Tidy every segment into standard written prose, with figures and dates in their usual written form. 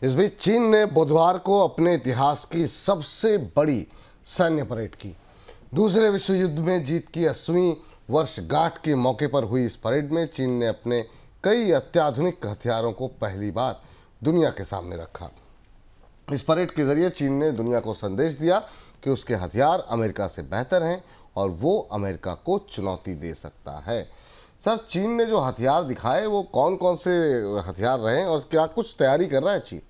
इस बीच चीन ने बुधवार को अपने इतिहास की सबसे बड़ी सैन्य परेड की। दूसरे विश्व युद्ध में जीत की 80वीं वर्षगांठ के मौके पर हुई इस परेड में चीन ने अपने कई अत्याधुनिक हथियारों को पहली बार दुनिया के सामने रखा। इस परेड के जरिए चीन ने दुनिया को संदेश दिया कि उसके हथियार अमेरिका से बेहतर हैं और वो अमेरिका को चुनौती दे सकता है। सर, चीन ने जो हथियार दिखाए वो कौन कौन से हथियार रहे और क्या कुछ तैयारी कर रहा है चीन?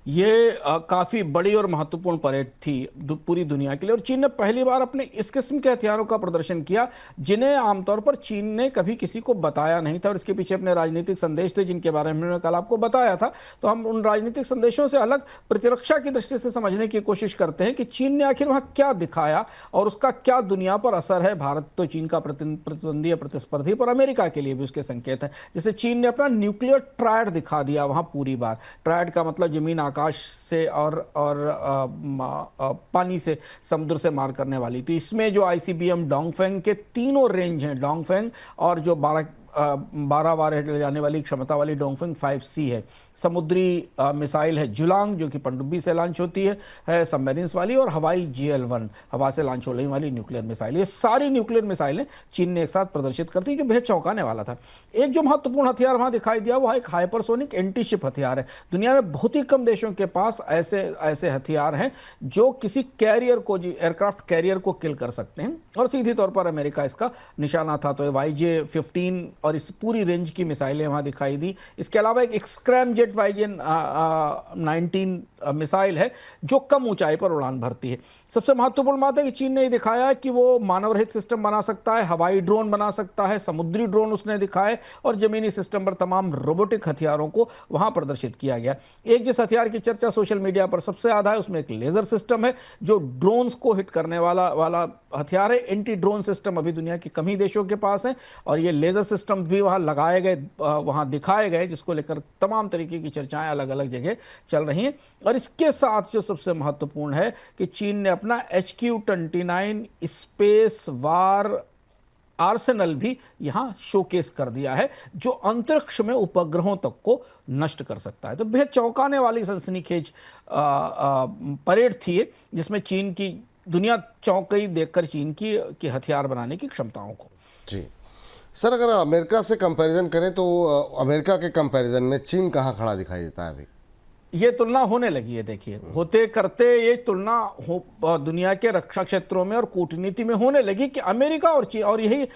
ये काफी बड़ी और महत्वपूर्ण परेड थी पूरी दुनिया के लिए, और चीन ने पहली बार अपने इस किस्म के हथियारों का प्रदर्शन किया जिन्हें आमतौर पर चीन ने कभी किसी को बताया नहीं था, और इसके पीछे अपने राजनीतिक संदेश थे जिनके बारे में मैंने कल आपको बताया था। तो हम उन राजनीतिक संदेशों से अलग प्रतिरक्षा की दृष्टि से समझने की कोशिश करते हैं कि चीन ने आखिर वहां क्या दिखाया और उसका क्या दुनिया पर असर है। भारत तो चीन का प्रतिद्वंदी प्रतिस्पर्धी, पर अमेरिका के लिए भी उसके संकेत है। जैसे चीन ने अपना न्यूक्लियर ट्रायड दिखा दिया वहां पूरी बार। ट्रायड का मतलब जमीन आकाश से और पानी से, समुद्र से मार करने वाली। तो इसमें जो आईसीबीएम डोंगफेंग के तीनों रेंज हैं, डोंगफेंग और जो 12 बार ले जाने वाली क्षमता वाली डोंगफेंग 5C है, समुद्री मिसाइल है जुलांग जो कि पनडुब्बी से लॉन्च होती है सबमरीन्स वाली, और हवाई GL-1 हवा से लॉन्च होने वाली न्यूक्लियर मिसाइल। ये सारी न्यूक्लियर मिसाइलें चीन ने एक साथ प्रदर्शित करती, जो बेहद चौंकाने वाला था। एक जो महत्वपूर्ण हथियार वहां दिखाई दिया वो एक हाइपरसोनिक एंटी शिप हथियार है। दुनिया में बहुत ही कम देशों के पास ऐसे हथियार हैं जो किसी कैरियर को, एयरक्राफ्ट कैरियर को किल कर सकते हैं, और सीधी तौर पर अमेरिका इसका निशाना था। तो YJ-15 और इस पूरी रेंज की मिसाइलें वहां दिखाई दी। इसके अलावा एक स्क्रैमजेट YJ-19 मिसाइल है जो कम ऊंचाई पर उड़ान भरती है। सबसे महत्वपूर्ण बात है कि चीन ने ये दिखाया कि वो मानव रहित सिस्टम बना सकता है, हवाई ड्रोन बना सकता है, समुद्री ड्रोन उसने दिखाए, और जमीनी सिस्टम पर तमाम रोबोटिक हथियारों को वहां प्रदर्शित किया गया। एक जिस हथियार की चर्चा सोशल मीडिया पर सबसे ज्यादा है उसमें एक लेजर सिस्टम है जो ड्रोन्स को हिट करने वाला हथियार है। एंटी ड्रोन सिस्टम अभी दुनिया के कम ही देशों के पास है, और ये लेजर सिस्टम भी वहां लगाए गए, वहां दिखाए गए, जिसको लेकर तमाम तरीके की चर्चाएं अलग अलग जगह चल रही हैं। और इसके साथ जो सबसे महत्वपूर्ण है कि चीन ने अपना HQ-29 स्पेस वार आर्सेनल भी यहां शोकेस कर दिया है, जो अंतरिक्ष में उपग्रहों तक को नष्ट कर सकता है। तो बेहद चौंकाने वाली सनसनीखेज परेड थी जिसमें चीन की दुनिया चौंक गई देखकर चीन की हथियार बनाने की क्षमताओं को। जी सर, अगर अमेरिका से कंपैरिजन करें तो अमेरिका के कंपैरिजन में चीन कहाँ खड़ा दिखाई देता है अभी? ये तुलना होने लगी है। देखिए, होते करते ये तुलना दुनिया के रक्षा क्षेत्रों में और कूटनीति में होने लगी कि अमेरिका और चीन, और यही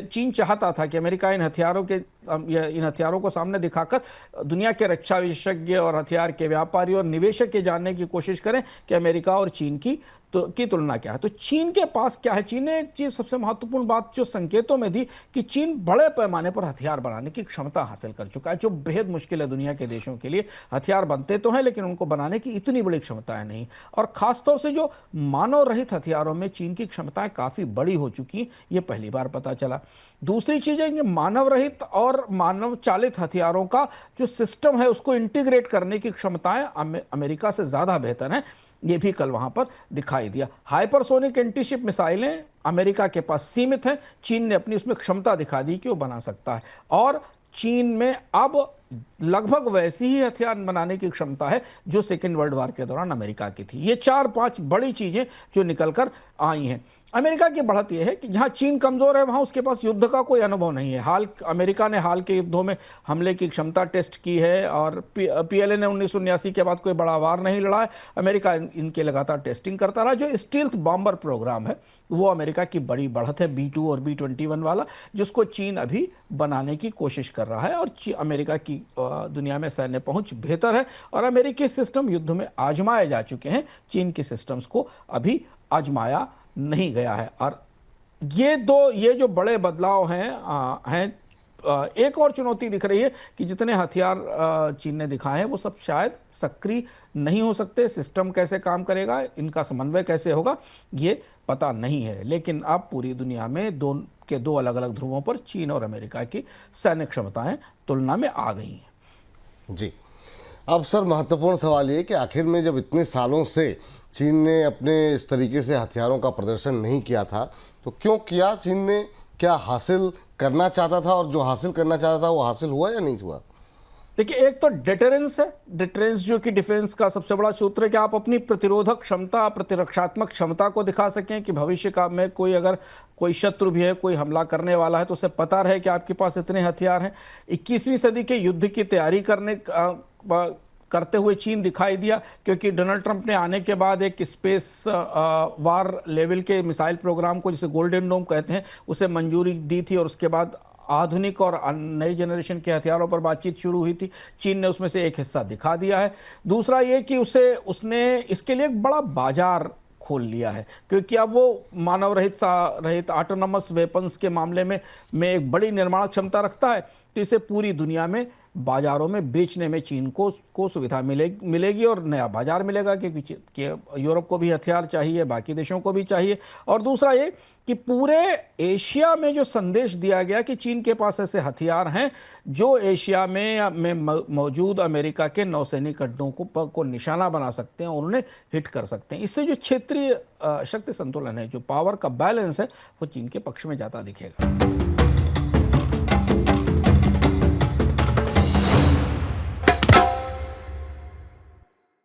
चीन चाहता था कि अमेरिका इन हथियारों को सामने दिखाकर दुनिया के रक्षा विशेषज्ञ और हथियार के व्यापारी और निवेशक ये जानने की कोशिश करें कि अमेरिका और चीन की तुलना क्या है। तो चीन के पास क्या है? चीन ने एक चीज सबसे महत्वपूर्ण बात जो संकेतों में दी कि चीन बड़े पैमाने पर हथियार बनाने की क्षमता हासिल कर चुका है, जो बेहद मुश्किल है दुनिया के देशों के लिए। हथियार बनते तो हैं लेकिन उनको बनाने की इतनी बड़ी क्षमताएं नहीं, और खासतौर से जो मानव रहित हथियारों में चीन की क्षमताएं काफी बड़ी हो चुकी, ये पहली बार पता चला। दूसरी चीज है कि मानव रहित और मानव चालित हथियारों का जो सिस्टम है उसको इंटीग्रेट करने की क्षमताएं अमेरिका से ज्यादा बेहतर हैं, ये भी कल वहां पर दिखाई दिया। हाइपरसोनिक एंटीशिप मिसाइलें अमेरिका के पास सीमित हैं, चीन ने अपनी उसमें क्षमता दिखा दी कि वो बना सकता है, और चीन में अब लगभग वैसी ही हथियार बनाने की क्षमता है जो सेकेंड वर्ल्ड वॉर के दौरान अमेरिका की थी। ये 4-5 बड़ी चीजें जो निकलकर आई हैं। अमेरिका की बढ़त यह है कि जहां चीन कमजोर है वहां उसके पास युद्ध का कोई अनुभव नहीं है। अमेरिका ने हाल के युद्धों में हमले की क्षमता टेस्ट की है, और PLA ने 1979 के बाद कोई बड़ा वार नहीं लड़ा है। अमेरिका इनके लगातार टेस्टिंग करता रहा। जो स्टील्थ बॉम्बर प्रोग्राम है वो अमेरिका की बड़ी बढ़त है, B-2 और B-21 वाला, जिसको चीन अभी बनाने की कोशिश कर रहा है। और अमेरिका की दुनिया में सैन्य पहुंच बेहतर है, और अमेरिकी सिस्टम युद्ध में आजमाए जा चुके हैं, चीन के सिस्टम्स को अभी आजमाया नहीं गया है। और ये जो बड़े बदलाव हैं एक और चुनौती दिख रही है कि जितने हथियार चीन ने दिखाए हैं वो सब शायद सक्रिय नहीं हो सकते। सिस्टम कैसे काम करेगा, इनका समन्वय कैसे होगा, ये पता नहीं है। लेकिन अब पूरी दुनिया में दो अलग अलग ध्रुवों पर चीन और अमेरिका की सैन्य क्षमताएं तुलना में आ गई हैं। जी, अब सर महत्वपूर्ण सवाल ये कि आखिर में जब इतने सालों से चीन ने अपने इस तरीके से हथियारों का प्रदर्शन नहीं किया था तो क्यों किया? चीन ने क्या हासिल करना चाहता था, और जो हासिल करना चाहता था वो हासिल हुआ या नहीं हुआ? देखिए, एक तो डिटरेंस है। डिटरेंस जो कि डिफेंस का सबसे बड़ा सूत्र है कि आप अपनी प्रतिरोधक क्षमता, प्रतिरक्षात्मक क्षमता को दिखा सकें कि भविष्य का में कोई अगर कोई शत्रु भी है, कोई हमला करने वाला है, तो उसे पता रहे कि आपके पास इतने हथियार हैं। 21वीं सदी के युद्ध की तैयारी करते हुए चीन दिखाई दिया, क्योंकि डोनाल्ड ट्रंप ने आने के बाद एक स्पेस वार लेवल के मिसाइल प्रोग्राम को, जिसे गोल्डन डोम कहते हैं, उसे मंजूरी दी थी, और उसके बाद आधुनिक और नई जनरेशन के हथियारों पर बातचीत शुरू हुई थी। चीन ने उसमें से एक हिस्सा दिखा दिया है। दूसरा ये कि उसने इसके लिए एक बड़ा बाजार खोल लिया है, क्योंकि अब वो मानव रहित ऑटोनमस वेपन्स के मामले में एक बड़ी निर्माण क्षमता रखता है, तो इसे पूरी दुनिया में बाजारों में बेचने में चीन को सुविधा मिलेगी और नया बाजार मिलेगा, क्योंकि यूरोप को भी हथियार चाहिए, बाकी देशों को भी चाहिए। और दूसरा ये कि पूरे एशिया में जो संदेश दिया गया कि चीन के पास ऐसे हथियार हैं जो एशिया में मौजूद अमेरिका के नौसैनिक अड्डों को निशाना बना सकते हैं और उन्हें हिट कर सकते हैं। इससे जो क्षेत्रीय शक्ति संतुलन है, जो पावर का बैलेंस है, वो चीन के पक्ष में ज़्यादा दिखेगा।